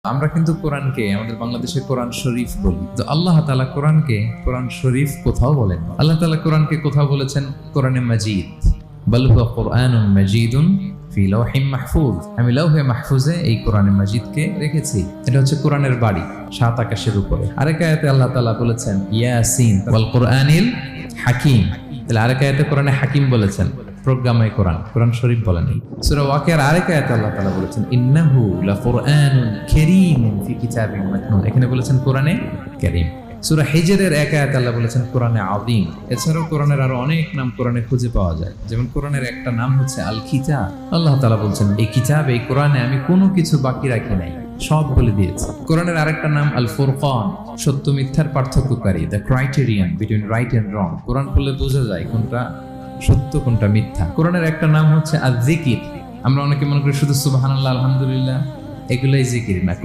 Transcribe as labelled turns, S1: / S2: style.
S1: আমরা কিন্তু কোরআনকে আমাদের বাংলাদেশে কোরআন শরীফ বলি, তো আল্লাহ তাআলা কোরআনকে কোরআন শরীফ কোথাও বলেন। আল্লাহ তাআলা কোরআনকে কোথাও বলেছেন কোরআনে মাজিদ, বাল হুয়া কুরআনুন মাজিদুন ফি লাওহিম মাহফুজ। আমি লাওহে মাহফুজে এই কোরআনে মাজিদকে রেখেছি। এটা হচ্ছে কোরআনের বাড়ি, সাত আকাশের উপরে। আরেক আয়াতে আল্লাহ তাআলা বলেছেন ইয়াসিন ওয়াল কুরআনিল হাকিম। তাহলে আরেক আয়াতে কোরআনে হাকিম বলেছেন, প্রজ্ঞাময় কোরআন, কোরআন শরীফ বলেন। সূরা ওয়াকিয়ার আরেক আয়াতে আল্লাহ তাআলা বলেছেন ইন্নাহু লাকুরআনুন কারীমুন ফি কিতাবিন মাকনুন। এখানে বলেছেন কোরআনে কারীম। সূরা হিজরের এক আয়াতে আল্লাহ বলেছেন কোরআনে আযীম। এছাড়াও কোরআনের আরো অনেক নাম কোরআনে খুঁজে পাওয়া যায়। যেমন কোরআনের একটা নাম হচ্ছে আল কিতাব। আল্লাহ তাআলা বলছেন এই কিতাব, এই কোরআনে আমি কোনো কিছু বাকি রাখি নাই, সব বলে দিয়েছি। কোরআনের আরেকটা নাম আল ফুরকান, সত্য মিথ্যার পার্থক্যকারী, the criterion between right and wrong. Quran পড়লে বোঝা যায় কোনটা সত্য কোনটা মিথ্যা। কোরআনের একটা নাম হচ্ছে আয-যিকির। আমরা অনেকে মনে করি শুধু সুবহানাল্লাহ, আলহামদুলিল্লাহ এগুলাই জিকির না।